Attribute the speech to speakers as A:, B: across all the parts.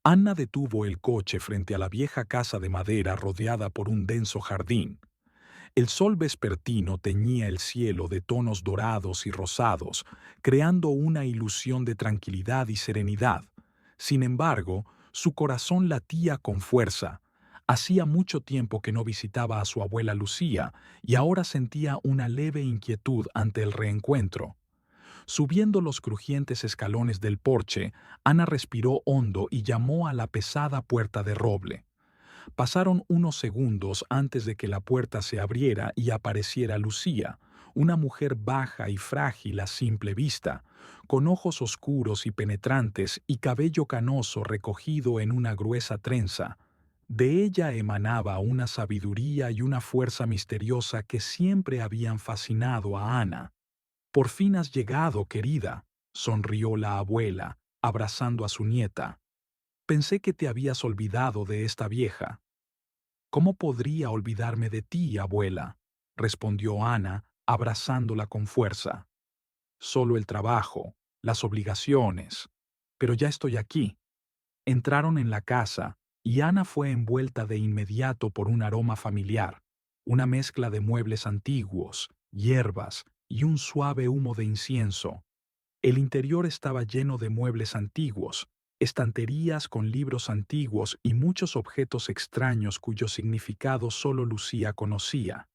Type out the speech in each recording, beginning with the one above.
A: Anna detuvo el coche frente a la vieja casa de madera rodeada por un denso jardín. El sol vespertino teñía el cielo de tonos dorados y rosados, creando una ilusión de tranquilidad y serenidad. Sin embargo, su corazón latía con fuerza. Hacía mucho tiempo que no visitaba a su abuela Lucía y ahora sentía una leve inquietud ante el reencuentro. Subiendo los crujientes escalones del porche, Ana respiró hondo y llamó a la pesada puerta de roble. Pasaron unos segundos antes de que la puerta se abriera y apareciera Lucía, una mujer baja y frágil a simple vista, con ojos oscuros y penetrantes y cabello canoso recogido en una gruesa trenza. De ella emanaba una sabiduría y una fuerza misteriosa que siempre habían fascinado a Ana. «Por fin has llegado, querida», sonrió la abuela, abrazando a su nieta. «Pensé que te habías olvidado de esta vieja». «¿Cómo podría olvidarme de ti, abuela?», respondió Ana, abrazándola con fuerza. «Solo el trabajo, las obligaciones. Pero ya estoy aquí». Entraron en la casa y Ana fue envuelta de inmediato por un aroma familiar, una mezcla de muebles antiguos, hierbas y un suave humo de incienso. El interior estaba lleno de muebles antiguos, estanterías con libros antiguos y muchos objetos extraños cuyo significado solo Lucía conocía.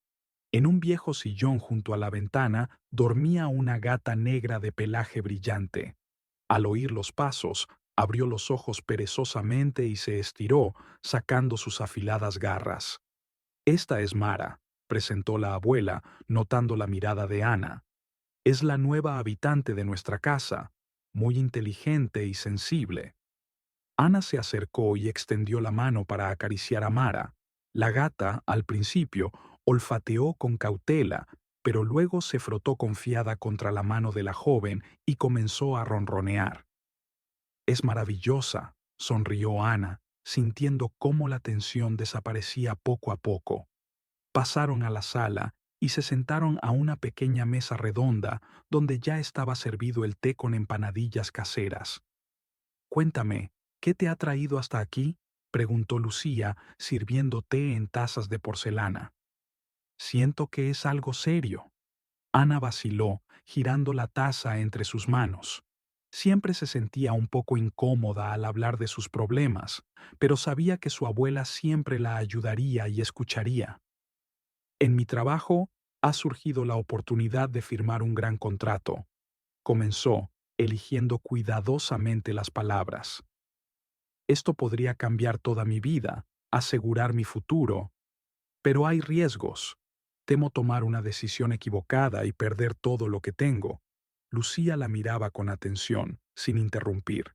A: En un viejo sillón junto a la ventana dormía una gata negra de pelaje brillante. Al oír los pasos, abrió los ojos perezosamente y se estiró, sacando sus afiladas garras. «Esta es Mara», presentó la abuela, notando la mirada de Ana. «Es la nueva habitante de nuestra casa, muy inteligente y sensible». Ana se acercó y extendió la mano para acariciar a Mara. La gata, al principio, olfateó con cautela, pero luego se frotó confiada contra la mano de la joven y comenzó a ronronear. «Es maravillosa», sonrió Ana, sintiendo cómo la tensión desaparecía poco a poco. Pasaron a la sala y se sentaron a una pequeña mesa redonda donde ya estaba servido el té con empanadillas caseras. «Cuéntame, ¿qué te ha traído hasta aquí?», preguntó Lucía, sirviendo té en tazas de porcelana. «Siento que es algo serio». Ana vaciló, girando la taza entre sus manos. Siempre se sentía un poco incómoda al hablar de sus problemas, pero sabía que su abuela siempre la ayudaría y escucharía. «En mi trabajo ha surgido la oportunidad de firmar un gran contrato», comenzó, eligiendo cuidadosamente las palabras. «Esto podría cambiar toda mi vida, asegurar mi futuro, pero hay riesgos. Temo tomar una decisión equivocada y perder todo lo que tengo». Lucía la miraba con atención, sin interrumpir.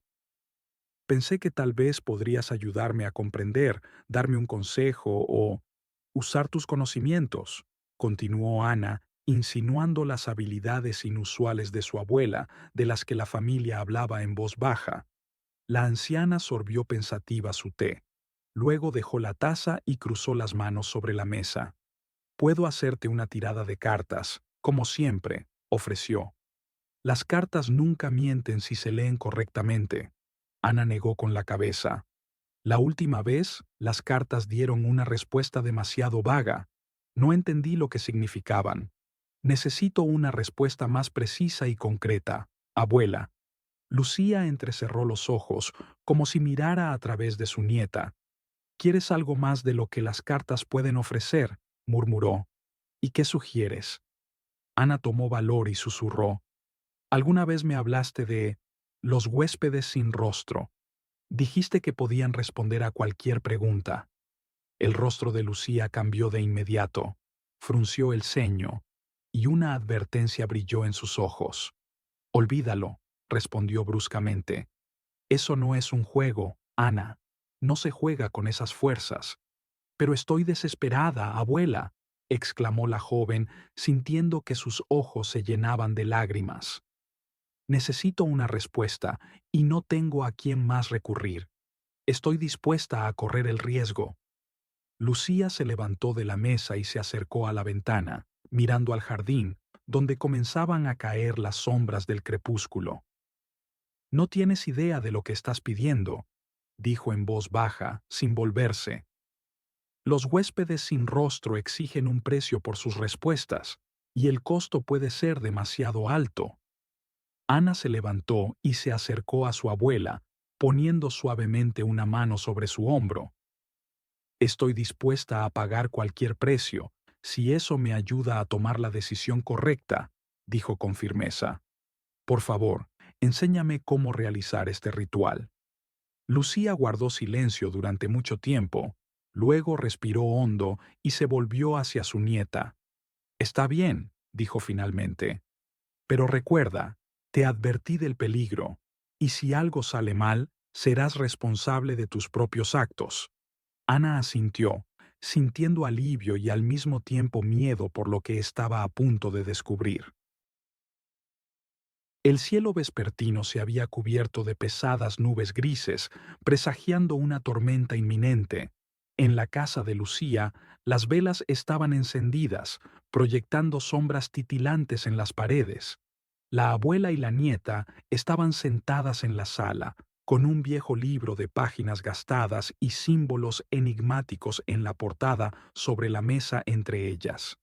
A: «Pensé que tal vez podrías ayudarme a comprender, darme un consejo o usar tus conocimientos», continuó Ana, insinuando las habilidades inusuales de su abuela, de las que la familia hablaba en voz baja. La anciana sorbió pensativa su té. Luego dejó la taza y cruzó las manos sobre la mesa. «Puedo hacerte una tirada de cartas, como siempre», ofreció. «Las cartas nunca mienten si se leen correctamente». Ana negó con la cabeza. «La última vez, las cartas dieron una respuesta demasiado vaga. No entendí lo que significaban. Necesito una respuesta más precisa y concreta, abuela». Lucía entrecerró los ojos, como si mirara a través de su nieta. «¿Quieres algo más de lo que las cartas pueden ofrecer?», murmuró. «¿Y qué sugieres?». Ana tomó valor y susurró. «Alguna vez me hablaste de los huéspedes sin rostro. Dijiste que podían responder a cualquier pregunta». El rostro de Lucía cambió de inmediato. Frunció el ceño, y una advertencia brilló en sus ojos. «Olvídalo», respondió bruscamente. «Eso no es un juego, Ana. No se juega con esas fuerzas». «Pero estoy desesperada, abuela», exclamó la joven, sintiendo que sus ojos se llenaban de lágrimas. «Necesito una respuesta y no tengo a quién más recurrir. Estoy dispuesta a correr el riesgo». Lucía se levantó de la mesa y se acercó a la ventana, mirando al jardín, donde comenzaban a caer las sombras del crepúsculo. «No tienes idea de lo que estás pidiendo. dijo en voz baja, sin volverse. Los huéspedes sin rostro exigen un precio por sus respuestas, y el costo puede ser demasiado alto. Ana se levantó y se acercó a su abuela, poniendo suavemente una mano sobre su hombro. Estoy dispuesta a pagar cualquier precio, si eso me ayuda a tomar la decisión correcta, dijo con firmeza. Por favor, enséñame cómo realizar este ritual. Lucía guardó silencio durante mucho tiempo, luego respiró hondo y se volvió hacia su nieta. Está bien, dijo finalmente. Pero recuerda, te advertí del peligro, y si algo sale mal, serás responsable de tus propios actos. Ana asintió, sintiendo alivio y al mismo tiempo miedo por lo que estaba a punto de descubrir. El cielo vespertino se había cubierto de pesadas nubes grises, presagiando una tormenta inminente. En la casa de Lucía, las velas estaban encendidas, proyectando sombras titilantes en las paredes. La abuela y la nieta estaban sentadas en la sala, con un viejo libro de páginas gastadas y símbolos enigmáticos en la portada sobre la mesa entre ellas.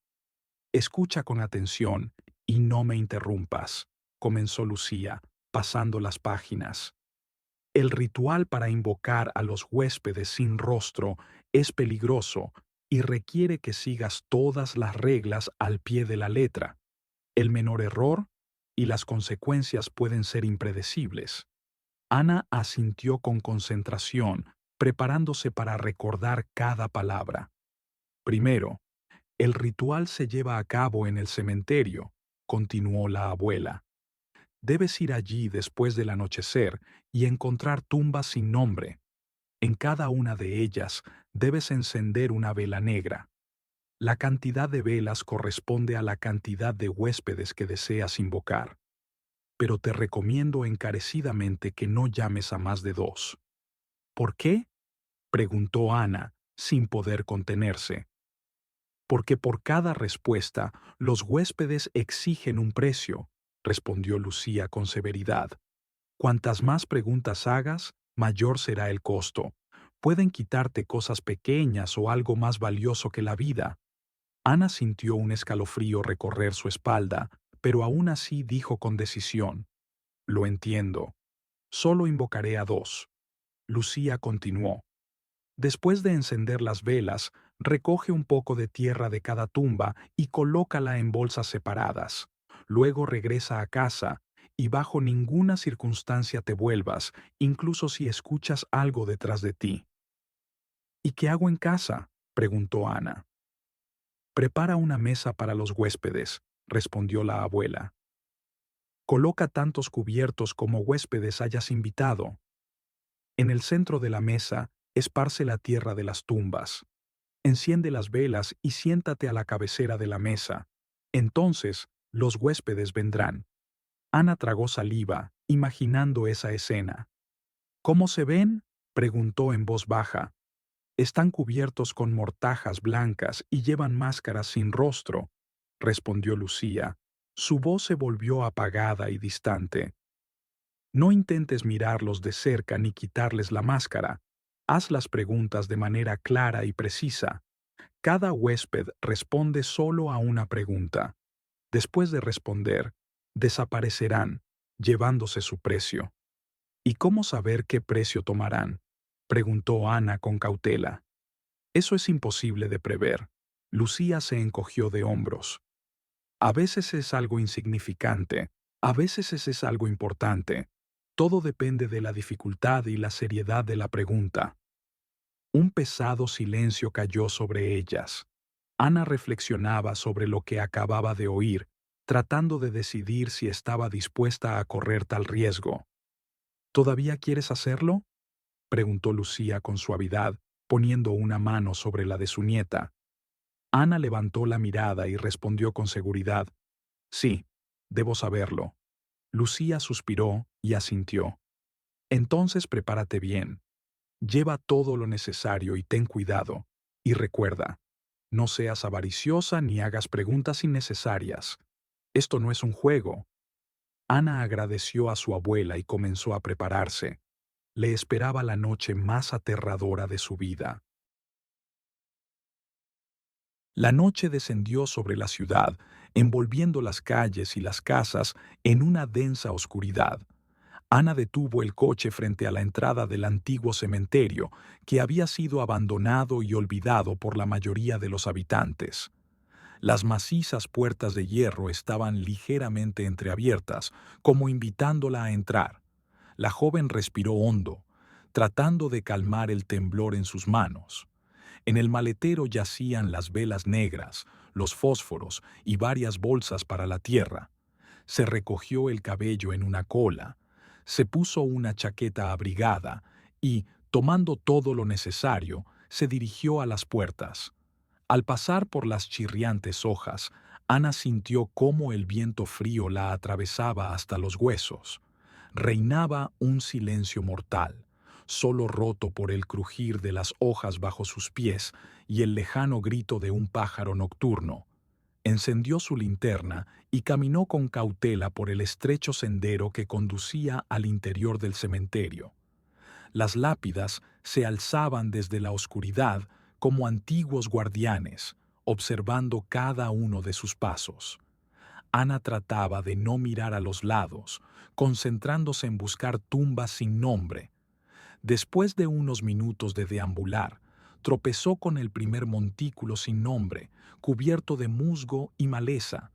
A: Escucha con atención y no me interrumpas, comenzó Lucía, pasando las páginas. El ritual para invocar a los huéspedes sin rostro es peligroso y requiere que sigas todas las reglas al pie de la letra. El menor error y las consecuencias pueden ser impredecibles. Ana asintió con concentración, preparándose para recordar cada palabra. Primero, el ritual se lleva a cabo en el cementerio, continuó la abuela. Debes ir allí después del anochecer y encontrar tumbas sin nombre. En cada una de ellas debes encender una vela negra. La cantidad de velas corresponde a la cantidad de huéspedes que deseas invocar. Pero te recomiendo encarecidamente que no llames a más de 2. ¿Por qué? Preguntó Ana, sin poder contenerse. Porque por cada respuesta los huéspedes exigen un precio, respondió Lucía con severidad. Cuantas más preguntas hagas, mayor será el costo. Pueden quitarte cosas pequeñas o algo más valioso que la vida. Ana sintió un escalofrío recorrer su espalda, pero aún así dijo con decisión: Lo entiendo. Solo invocaré a 2. Lucía continuó. Después de encender las velas, recoge un poco de tierra de cada tumba y colócala en bolsas separadas. Luego regresa a casa y bajo ninguna circunstancia te vuelvas, incluso si escuchas algo detrás de ti. ¿Y qué hago en casa?, preguntó Ana. Prepara una mesa para los huéspedes, respondió la abuela. Coloca tantos cubiertos como huéspedes hayas invitado. En el centro de la mesa, esparce la tierra de las tumbas. Enciende las velas y siéntate a la cabecera de la mesa. Entonces, los huéspedes vendrán. Ana tragó saliva, imaginando esa escena. ¿Cómo se ven?, preguntó en voz baja. Están cubiertos con mortajas blancas y llevan máscaras sin rostro, respondió Lucía. Su voz se volvió apagada y distante. No intentes mirarlos de cerca ni quitarles la máscara. Haz las preguntas de manera clara y precisa. Cada huésped responde solo a una pregunta. Después de responder, desaparecerán, llevándose su precio. ¿Y cómo saber qué precio tomarán?, preguntó Ana con cautela. Eso es imposible de prever. Lucía se encogió de hombros. A veces es algo insignificante, a veces es algo importante. Todo depende de la dificultad y la seriedad de la pregunta. Un pesado silencio cayó sobre ellas. Ana reflexionaba sobre lo que acababa de oír, tratando de decidir si estaba dispuesta a correr tal riesgo. ¿Todavía quieres hacerlo?, preguntó Lucía con suavidad, poniendo una mano sobre la de su nieta. Ana levantó la mirada y respondió con seguridad: Sí, debo saberlo. Lucía suspiró y asintió. Entonces prepárate bien. Lleva todo lo necesario y ten cuidado. Y recuerda, no seas avariciosa ni hagas preguntas innecesarias. Esto no es un juego. Ana agradeció a su abuela y comenzó a prepararse. le esperaba la noche más aterradora de su vida. La noche descendió sobre la ciudad, envolviendo las calles y las casas en una densa oscuridad. Ana detuvo el coche frente a la entrada del antiguo cementerio, que había sido abandonado y olvidado por la mayoría de los habitantes. Las macizas puertas de hierro estaban ligeramente entreabiertas, como invitándola a entrar. La joven respiró hondo, tratando de calmar el temblor en sus manos. En el maletero yacían las velas negras, los fósforos y varias bolsas para la tierra. Se recogió el cabello en una cola, se puso una chaqueta abrigada y, tomando todo lo necesario, se dirigió a las puertas. Al pasar por las chirriantes hojas, Ana sintió cómo el viento frío la atravesaba hasta los huesos. Reinaba un silencio mortal, solo roto por el crujir de las hojas bajo sus pies y el lejano grito de un pájaro nocturno. Encendió su linterna y caminó con cautela por el estrecho sendero que conducía al interior del cementerio. Las lápidas se alzaban desde la oscuridad como antiguos guardianes, observando cada uno de sus pasos. Ana trataba de no mirar a los lados, concentrándose en buscar tumbas sin nombre. Después de unos minutos de deambular, tropezó con el primer montículo sin nombre, cubierto de musgo y maleza.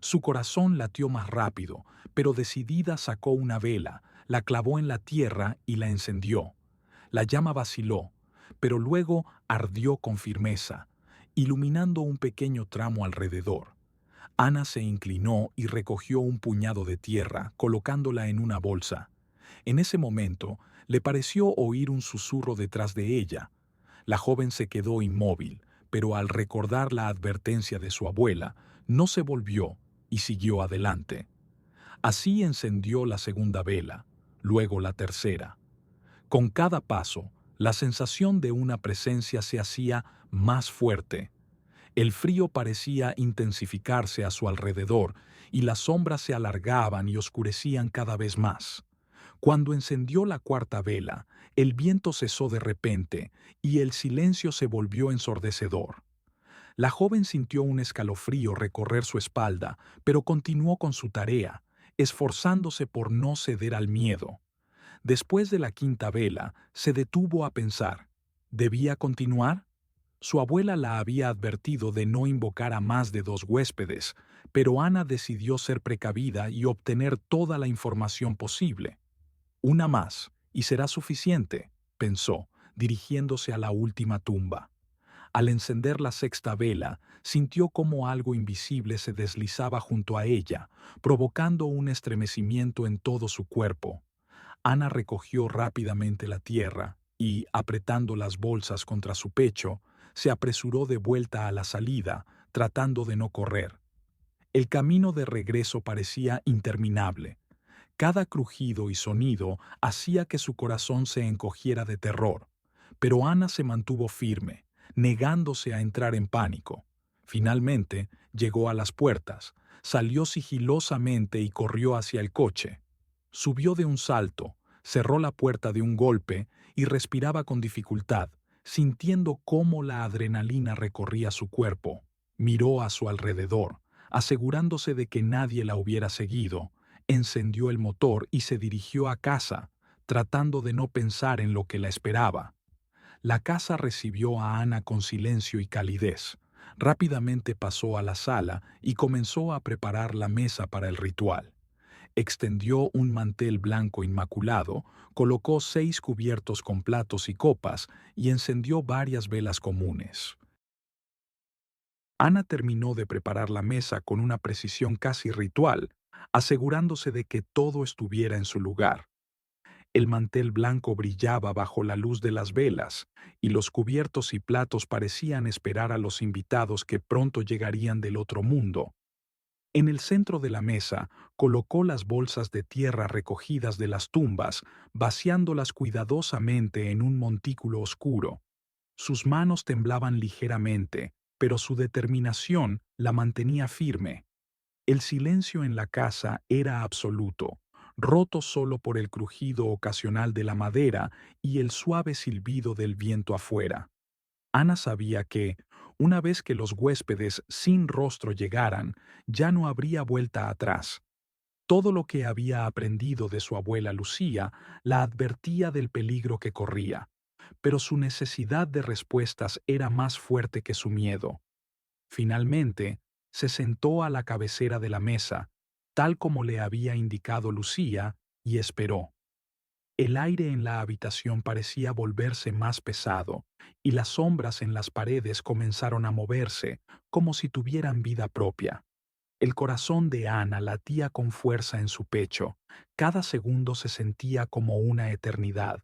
A: Su corazón latió más rápido, pero decidida sacó una vela, la clavó en la tierra y la encendió. La llama vaciló, pero luego ardió con firmeza, iluminando un pequeño tramo alrededor. Ana se inclinó y recogió un puñado de tierra, colocándola en una bolsa. En ese momento, le pareció oír un susurro detrás de ella. La joven se quedó inmóvil, pero al recordar la advertencia de su abuela, no se volvió y siguió adelante. Así encendió la segunda vela, luego la tercera. Con cada paso, la sensación de una presencia se hacía más fuerte. El frío parecía intensificarse a su alrededor y las sombras se alargaban y oscurecían cada vez más. Cuando encendió la cuarta vela, el viento cesó de repente y el silencio se volvió ensordecedor. La joven sintió un escalofrío recorrer su espalda, pero continuó con su tarea, esforzándose por no ceder al miedo. Después de la quinta vela, se detuvo a pensar. ¿Debía continuar? Su abuela la había advertido de no invocar a más de 2 huéspedes, pero Ana decidió ser precavida y obtener toda la información posible. Una más, y será suficiente, pensó, dirigiéndose a la última tumba. Al encender la sexta vela, sintió como algo invisible se deslizaba junto a ella, provocando un estremecimiento en todo su cuerpo. Ana recogió rápidamente la tierra y, apretando las bolsas contra su pecho, se apresuró de vuelta a la salida, tratando de no correr. El camino de regreso parecía interminable. Cada crujido y sonido hacía que su corazón se encogiera de terror, pero Ana se mantuvo firme, negándose a entrar en pánico. Finalmente, llegó a las puertas, salió sigilosamente y corrió hacia el coche. Subió de un salto, cerró la puerta de un golpe y respiraba con dificultad, sintiendo cómo la adrenalina recorría su cuerpo. Miró a su alrededor, asegurándose de que nadie la hubiera seguido. Encendió el motor y se dirigió a casa, tratando de no pensar en lo que la esperaba. La casa recibió a Ana con silencio y calidez. Rápidamente pasó a la sala y comenzó a preparar la mesa para el ritual. Extendió un mantel blanco inmaculado, colocó 6 cubiertos con platos y copas y encendió varias velas comunes. Ana terminó de preparar la mesa con una precisión casi ritual, asegurándose de que todo estuviera en su lugar. El mantel blanco brillaba bajo la luz de las velas, y los cubiertos y platos parecían esperar a los invitados que pronto llegarían del otro mundo. En el centro de la mesa colocó las bolsas de tierra recogidas de las tumbas, vaciándolas cuidadosamente en un montículo oscuro. Sus manos temblaban ligeramente, pero su determinación la mantenía firme. El silencio en la casa era absoluto. roto solo por el crujido ocasional de la madera y el suave silbido del viento afuera. Ana sabía que, una vez que los huéspedes sin rostro llegaran, ya no habría vuelta atrás. Todo lo que había aprendido de su abuela Lucía la advertía del peligro que corría, pero su necesidad de respuestas era más fuerte que su miedo. Finalmente, se sentó a la cabecera de la mesa, tal como le había indicado Lucía, y esperó. El aire en la habitación parecía volverse más pesado, y las sombras en las paredes comenzaron a moverse, como si tuvieran vida propia. El corazón de Ana latía con fuerza en su pecho. Cada segundo se sentía como una eternidad.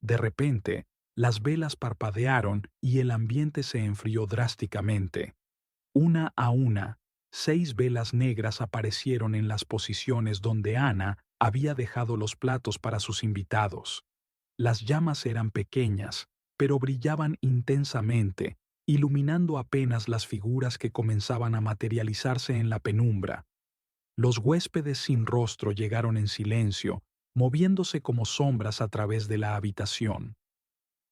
A: De repente, las velas parpadearon y el ambiente se enfrió drásticamente. Una a una, 6 velas negras aparecieron en las posiciones donde Ana había dejado los platos para sus invitados. Las llamas eran pequeñas, pero brillaban intensamente, iluminando apenas las figuras que comenzaban a materializarse en la penumbra. Los huéspedes sin rostro llegaron en silencio, moviéndose como sombras a través de la habitación.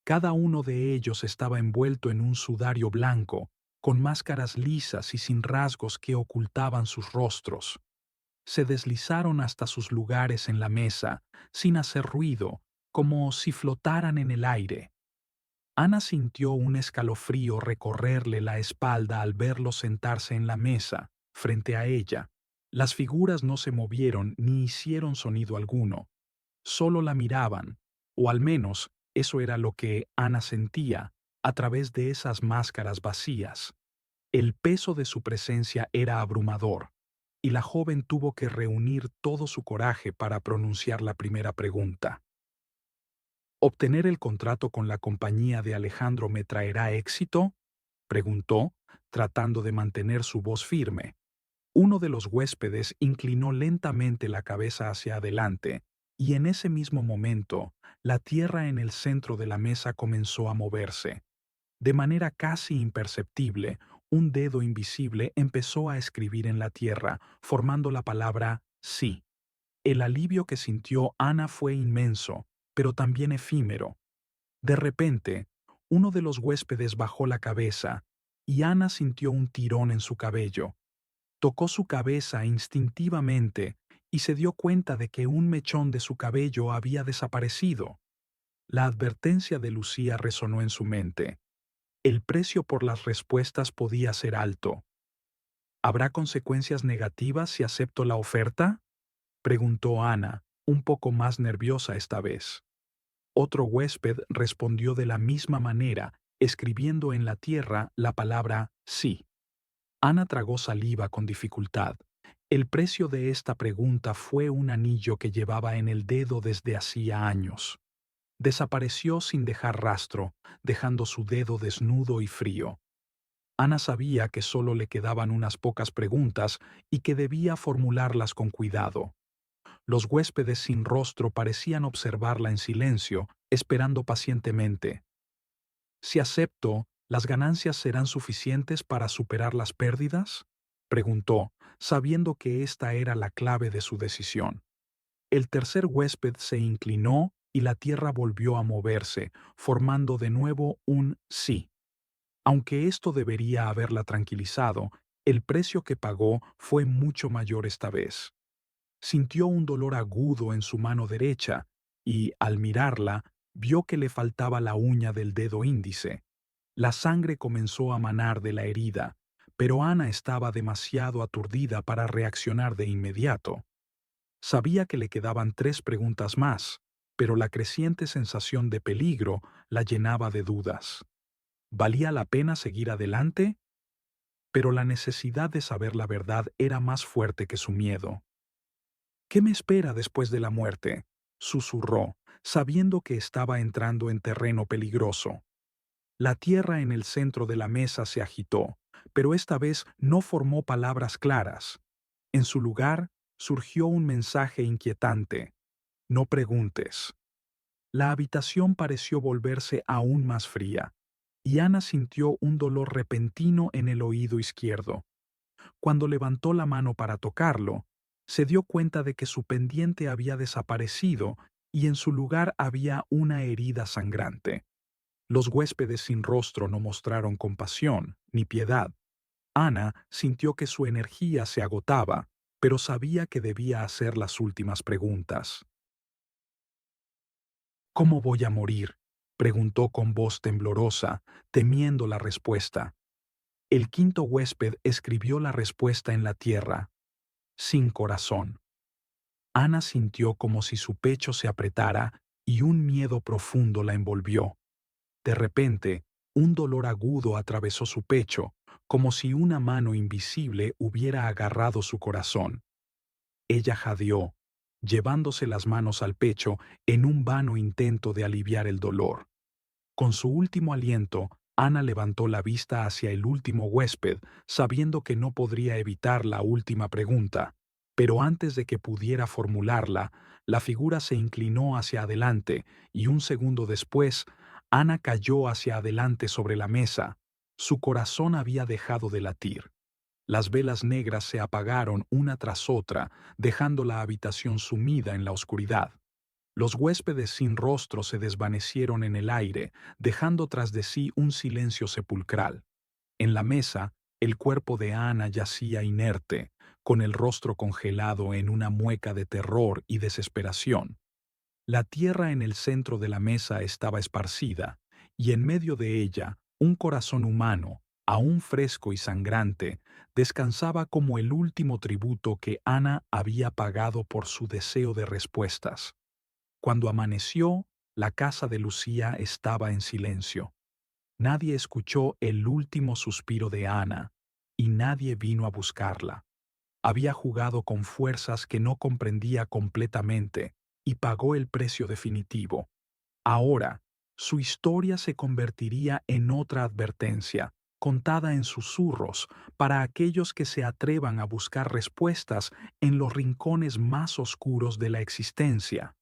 A: Cada uno de ellos estaba envuelto en un sudario blanco, con máscaras lisas y sin rasgos que ocultaban sus rostros. Se deslizaron hasta sus lugares en la mesa, sin hacer ruido, como si flotaran en el aire. Ana sintió un escalofrío recorrerle la espalda al verlos sentarse en la mesa, frente a ella. Las figuras no se movieron ni hicieron sonido alguno, solo la miraban, o al menos eso era lo que Ana sentía a través de esas máscaras vacías. El peso de su presencia era abrumador, y la joven tuvo que reunir todo su coraje para pronunciar la primera pregunta. ¿Obtener el contrato con la compañía de Alejandro me traerá éxito?, preguntó, tratando de mantener su voz firme. Uno de los huéspedes inclinó lentamente la cabeza hacia adelante, y en ese mismo momento, la tierra en el centro de la mesa comenzó a moverse. De manera casi imperceptible, un dedo invisible empezó a escribir en la tierra, formando la palabra sí. El alivio que sintió Ana fue inmenso, pero también efímero. De repente, uno de los huéspedes bajó la cabeza, y Ana sintió un tirón en su cabello. Tocó su cabeza instintivamente y se dio cuenta de que un mechón de su cabello había desaparecido. La advertencia de Lucía resonó en su mente. El precio por las respuestas podía ser alto. ¿Habrá consecuencias negativas si acepto la oferta?, preguntó Ana, un poco más nerviosa esta vez. Otro huésped respondió de la misma manera, escribiendo en la tierra la palabra sí. Ana tragó saliva con dificultad. El precio de esta pregunta fue un anillo que llevaba en el dedo desde hacía años. Desapareció sin dejar rastro, dejando su dedo desnudo y frío. Ana sabía que solo le quedaban unas pocas preguntas y que debía formularlas con cuidado. Los huéspedes sin rostro parecían observarla en silencio, esperando pacientemente. Si acepto, ¿las ganancias serán suficientes para superar las pérdidas?, preguntó, sabiendo que esta era la clave de su decisión. El tercer huésped se inclinó y la tierra volvió a moverse, formando de nuevo un sí. Aunque esto debería haberla tranquilizado, el precio que pagó fue mucho mayor esta vez. Sintió un dolor agudo en su mano derecha y, al mirarla, vio que le faltaba la uña del dedo índice. La sangre comenzó a manar de la herida, pero Ana estaba demasiado aturdida para reaccionar de inmediato. Sabía que le quedaban 3 preguntas más, pero la creciente sensación de peligro la llenaba de dudas. ¿Valía la pena seguir adelante? Pero la necesidad de saber la verdad era más fuerte que su miedo. ¿Qué me espera después de la muerte?, susurró, sabiendo que estaba entrando en terreno peligroso. La tierra en el centro de la mesa se agitó, pero esta vez no formó palabras claras. En su lugar, surgió un mensaje inquietante: no preguntes. La habitación pareció volverse aún más fría, y Ana sintió un dolor repentino en el oído izquierdo. Cuando levantó la mano para tocarlo, Se dio cuenta de que su pendiente había desaparecido y en su lugar había una herida sangrante. Los huéspedes sin rostro no mostraron compasión ni piedad. Ana sintió que su energía se agotaba, pero sabía que debía hacer las últimas preguntas. ¿Cómo voy a morir?, preguntó con voz temblorosa, temiendo la respuesta. El quinto huésped escribió la respuesta en la tierra: sin corazón. Ana sintió como si su pecho se apretara y un miedo profundo la envolvió. De repente, un dolor agudo atravesó su pecho, como si una mano invisible hubiera agarrado su corazón. Ella jadeó, llevándose las manos al pecho en un vano intento de aliviar el dolor. Con su último aliento, Ana levantó la vista hacia el último huésped, sabiendo que no podría evitar la última pregunta. Pero antes de que pudiera formularla, la figura se inclinó hacia adelante y un segundo después, Ana cayó hacia adelante sobre la mesa. Su corazón había dejado de latir. Las velas negras se apagaron una tras otra, dejando la habitación sumida en la oscuridad. Los huéspedes sin rostro se desvanecieron en el aire, dejando tras de sí un silencio sepulcral. En la mesa, el cuerpo de Ana yacía inerte, con el rostro congelado en una mueca de terror y desesperación. La tierra en el centro de la mesa estaba esparcida, y en medio de ella, un corazón humano, aún fresco y sangrante, descansaba como el último tributo que Ana había pagado por su deseo de respuestas. Cuando amaneció, la casa de Lucía estaba en silencio. Nadie escuchó el último suspiro de Ana, y nadie vino a buscarla. Había jugado con fuerzas que no comprendía completamente y pagó el precio definitivo. Ahora, su historia se convertiría en otra advertencia, contada en susurros para aquellos que se atrevan a buscar respuestas en los rincones más oscuros de la existencia.